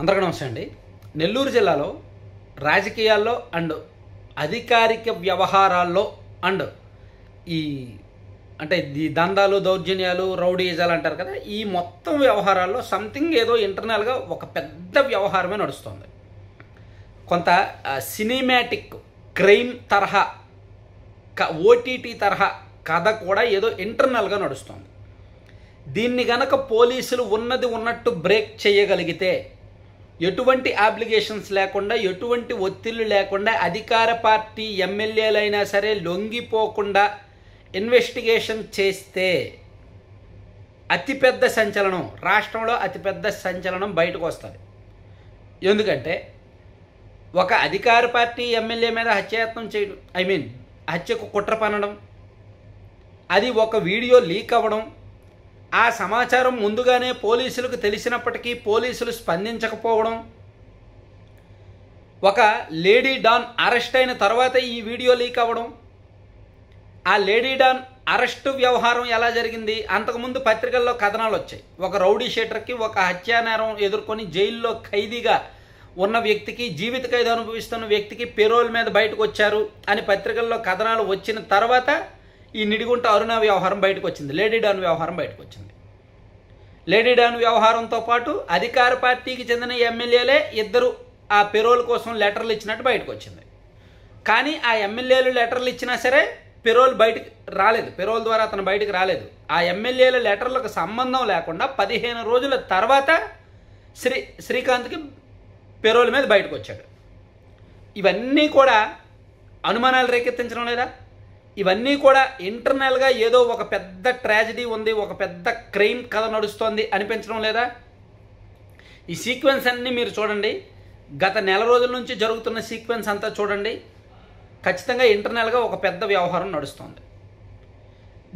అందరికీ నమస్తే అండి. నెల్లూరు జిల్లాలో రాజకీయాల్లో అండ్ అధికారిక వ్యవహారాల్లో అండ్ ఈ దందాలు, దౌర్జన్యాలు, రౌడీజాలు అంటారు కదా, ఈ మొత్తం వ్యవహారాల్లో సంథింగ్ ఏదో ఇంటర్నల్గా ఒక పెద్ద వ్యవహారమే నడుస్తుంది. కొంత సినిమాటిక్ క్రైమ్ తరహా, ఓటీటీ తరహా కథ కూడా ఏదో ఇంటర్నల్గా నడుస్తుంది. దీన్ని గనక పోలీసులు ఉన్నది ఉన్నట్టు బ్రేక్ చేయగలిగితే, ఎటువంటి అప్లికేషన్స్ లేకుండా, ఎటువంటి ఒత్తిళ్లు లేకుండా, అధికార పార్టీ ఎమ్మెల్యేలైనా సరే లొంగిపోకుండా ఇన్వెస్టిగేషన్ చేస్తే అతిపెద్ద సంచలనం, రాష్ట్రంలో అతిపెద్ద సంచలనం బయటకు వస్తుంది. ఎందుకంటే ఒక అధికార పార్టీ ఎమ్మెల్యే మీద హత్యాయత్నం చేయడం, హత్యకు కుట్ర పనడం, అది ఒక వీడియో లీక్ అవ్వడం, ఆ సమాచారం ముందుగానే పోలీసులకు తెలిసినప్పటికీ పోలీసులు స్పందించకపోవడం, ఒక లేడీ డాన్ అరెస్ట్ అయిన తర్వాత ఈ వీడియో లీక్ అవ్వడం, ఆ లేడీ డాన్ అరెస్టు వ్యవహారం ఎలా జరిగింది, అంతకుముందు పత్రికల్లో కథనాలు వచ్చాయి. ఒక రౌడీ షీటర్కి, ఒక హత్యానేరం ఎదుర్కొని జైల్లో ఖైదీగా ఉన్న వ్యక్తికి, జీవిత ఖైదు అనుభవిస్తున్న వ్యక్తికి పెరోల్ మీద బయటకు వచ్చారు అని పత్రికల్లో కథనాలు వచ్చిన తర్వాత ఈ నిడిగుంట అరుణ వ్యవహారం బయటకు వచ్చింది, లేడీ డాన్ వ్యవహారం బయటకు వచ్చింది. లేడీ డాన్ వ్యవహారంతో పాటు అధికార పార్టీకి చెందిన ఎమ్మెల్యేలే ఇద్దరు ఆ పెరోల్ కోసం లెటర్లు ఇచ్చినట్టు బయటకు వచ్చింది. కానీ ఆ ఎమ్మెల్యేలు లెటర్లు ఇచ్చినా సరే పెరోల్ బయటకు రాలేదు, పెరోల్ ద్వారా అతను బయటకు రాలేదు. ఆ ఎమ్మెల్యేల లెటర్లకు సంబంధం లేకుండా 15 రోజుల తర్వాత శ్రీకాంత్కి పెరోల్ మీద బయటకు వచ్చాడు. ఇవన్నీ కూడా అనుమానాలు రేకెత్తించడం లేదా? ఇవన్నీ కూడా ఇంటర్నల్గా ఏదో ఒక పెద్ద ట్రాజడీ ఉంది, ఒక పెద్ద క్రైమ్ కథ నడుస్తోంది అనిపించడం లేదా? ఈ సీక్వెన్స్ అన్నీ మీరు చూడండి, గత నెల రోజుల నుంచి జరుగుతున్న సీక్వెన్స్ అంతా చూడండి, ఖచ్చితంగా ఇంటర్నల్గా ఒక పెద్ద వ్యవహారం నడుస్తోంది.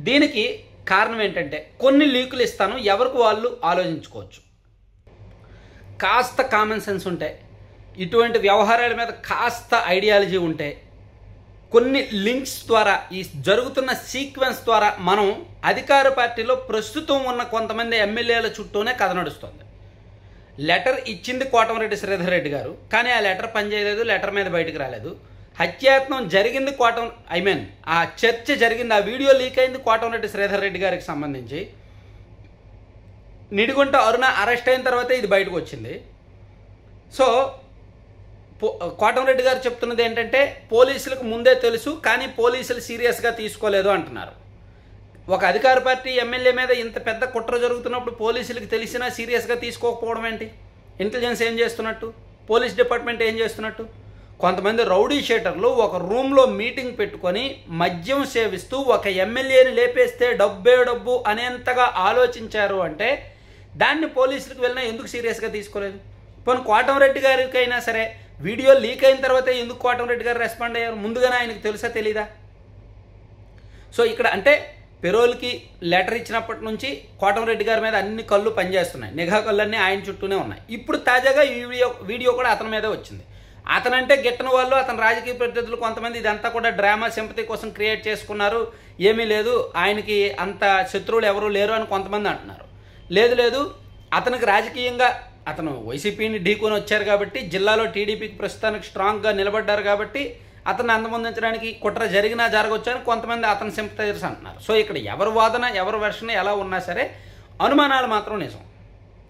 దీనికి కారణం ఏంటంటే, కొన్ని లీకులు ఇస్తాను, ఎవరికి వాళ్ళు ఆలోచించుకోవచ్చు. కాస్త కామన్ సెన్స్ ఉంటే, ఇటువంటి వ్యవహారాల మీద కాస్త ఐడియాలజీ ఉంటే, కొన్ని లింక్స్ ద్వారా, ఈ జరుగుతున్న సీక్వెన్స్ ద్వారా మనం అధికార పార్టీలో ప్రస్తుతం ఉన్న కొంతమంది ఎమ్మెల్యేల చుట్టూనే కథ నడుస్తుంది. లెటర్ ఇచ్చింది కోటమిరెడ్డి శ్రీధర్ రెడ్డి గారు, కానీ ఆ లెటర్ పనిచేయలేదు, లెటర్ మీద బయటకు రాలేదు. హత్యాయత్నం జరిగింది ఆ చర్చ జరిగింది, ఆ వీడియో లీక్ అయింది కోటమిరెడ్డి శ్రీధర్ రెడ్డి గారికి సంబంధించి. నిడిగుంట అరుణ అరెస్ట్ అయిన తర్వాత ఇది బయటకు వచ్చింది. సో కోటమిరెడ్డి గారు చెప్తున్నది ఏంటంటే, పోలీసులకు ముందే తెలుసు కానీ పోలీసులు సీరియస్గా తీసుకోలేదు అంటున్నారు. ఒక అధికార పార్టీ ఎమ్మెల్యే మీద ఇంత పెద్ద కుట్ర జరుగుతున్నప్పుడు పోలీసులకు తెలిసినా సీరియస్గా తీసుకోకపోవడం ఏంటి? ఇంటెలిజెన్స్ ఏం చేస్తున్నట్టు? పోలీస్ డిపార్ట్మెంట్ ఏం చేస్తున్నట్టు? కొంతమంది రౌడీ షీటర్లు ఒక రూమ్లో మీటింగ్ పెట్టుకొని మద్యం సేవిస్తూ ఒక ఎమ్మెల్యేని లేపేస్తే డబ్బు అనేంతగా ఆలోచించారు అంటే, దాన్ని పోలీసులకు వెళ్ళినా ఎందుకు సీరియస్గా తీసుకోలేదు? పోనీ కోటమిరెడ్డి గారికైనా సరే వీడియో లీక్ అయిన తర్వాత ఎందుకు కోటమిరెడ్డి గారు రెస్పాండ్ అయ్యారు? ముందుగానే ఆయనకు తెలుసా తెలీదా? సో ఇక్కడ అంటే పెరోల్కి లెటర్ ఇచ్చినప్పటి నుంచి కోటమిరెడ్డి గారి మీద అన్ని కళ్ళు పనిచేస్తున్నాయి, నిఘా కళ్ళన్నీ ఆయన చుట్టూనే ఉన్నాయి. ఇప్పుడు తాజాగా ఈ వీడియో కూడా అతని మీదే వచ్చింది. అతనంటే గిట్టని వాళ్ళు, అతని రాజకీయ ప్రత్యర్థులు కొంతమంది ఇదంతా కూడా డ్రామా, సింపతి కోసం క్రియేట్ చేసుకున్నారు, ఏమీ లేదు, ఆయనకి అంత శత్రువులు ఎవరు లేరు అని కొంతమంది అంటున్నారు. లేదు, అతనికి రాజకీయంగా అతను వైసీపీని ఢీకొని వచ్చారు కాబట్టి, జిల్లాలో టీడీపీకి ప్రస్తుతానికి స్ట్రాంగ్గా నిలబడ్డారు కాబట్టి అతన్ని అంతమొందించడానికి కుట్ర జరిగినా జరగవచ్చు అని కొంతమంది అతని సింపథైజర్స్ అంటున్నారు. సో ఇక్కడ ఎవరి వాదన, ఎవరి వెర్షన్ ఎలా ఉన్నా సరే అనుమానాలు మాత్రం నిజం.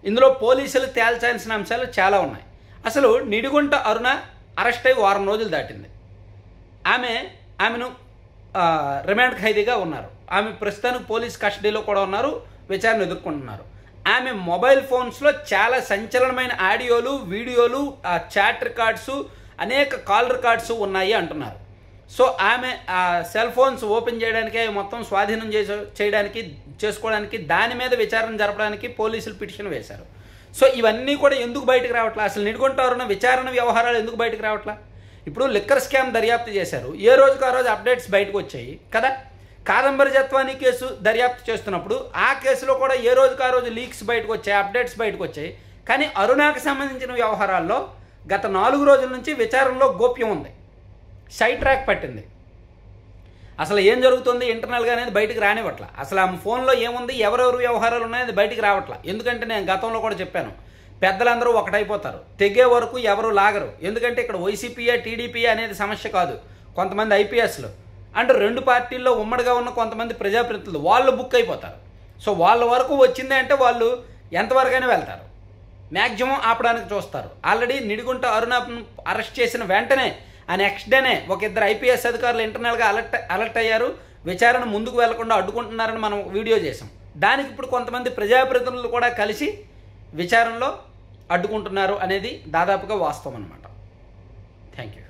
ఇందులో పోలీసులు తేల్చాల్సిన అంశాలు చాలా ఉన్నాయి. అసలు నిడిగుంట అరుణ అరెస్ట్ అయ్యి 1 రోజులు దాటింది. ఆమెను రిమాండ్ ఖైదీగా ఉన్నారు. ఆమె ప్రస్తుతానికి పోలీస్ కస్టడీలో కూడా ఉన్నారు, విచారణ ఎదుర్కొంటున్నారు. ఆమె మొబైల్ ఫోన్స్లో చాలా సంచలనమైన ఆడియోలు, వీడియోలు, చాట్ రికార్డ్స్, అనేక కాల్ రికార్డ్స్ ఉన్నాయి అంటున్నారు. సో ఆమె ఆ సెల్ ఫోన్స్ ఓపెన్ చేయడానికి, మొత్తం స్వాధీనం చేసుకోవడానికి, దాని మీద విచారణ జరపడానికి పోలీసులు పిటిషన్ వేశారు. సో ఇవన్నీ కూడా ఎందుకు బయటకు రావట్లా? అసలు నిడిగుంట అరుణ విచారణ వ్యవహారాలు ఎందుకు బయటకు రావట్లా? ఇప్పుడు లిక్కర్ స్కామ్ దర్యాప్తు చేశారు, ఏ రోజుకు ఆ రోజు అప్డేట్స్ బయటకు వచ్చాయి కదా. కాదంబరి జత్వానీ కేసు దర్యాప్తు చేస్తున్నప్పుడు ఆ కేసులో కూడా ఏ రోజుకు ఆ రోజు లీక్స్ బయటకు వచ్చాయి, అప్డేట్స్ బయటకు వచ్చాయి. కానీ అరుణాకి సంబంధించిన వ్యవహారాల్లో గత 4 రోజుల నుంచి విచారణలో గోప్యం ఉంది, సైడ్ ట్రాక్ పట్టింది. అసలు ఏం జరుగుతుంది ఇంటర్నల్గా అనేది బయటకు రానివ్వట్లా. అసలు ఆమె ఫోన్లో ఏముంది, ఎవరెవరు వ్యవహారాలు ఉన్నాయని బయటికి రావట్లా. ఎందుకంటే నేను గతంలో కూడా చెప్పాను, పెద్దలందరూ ఒకటైపోతారు. తెగే వరకు ఎవరు లాగరు. ఎందుకంటే ఇక్కడ వైసీపీయా టీడీపీయా అనేది సమస్య కాదు. కొంతమంది ఐపీఎస్లు అంటే 2 పార్టీల్లో ఉమ్మడిగా ఉన్న కొంతమంది ప్రజాప్రతినిధులు వాళ్ళు బుక్ అయిపోతారు. సో వాళ్ళ వరకు వచ్చింది అంటే వాళ్ళు ఎంతవరకైనా వెళ్తారు, మ్యాక్సిమం ఆపడానికి చూస్తారు. ఆల్రెడీ నిడిగుంట అరుణను అరెస్ట్ చేసిన వెంటనే ఆ నెక్స్ట్ డేనే ఒక 2 ఐపీఎస్ అధికారులు ఇంటర్నల్గా అలర్ట్ అయ్యారు. విచారణ ముందుకు వెళ్లకుండా అడ్డుకుంటున్నారని మనం వీడియో చేసాం. దానికి ఇప్పుడు కొంతమంది ప్రజాప్రతినిధులు కూడా కలిసి విచారణలో అడ్డుకుంటున్నారు అనేది దాదాపుగా వాస్తవం అన్నమాట. Thank you.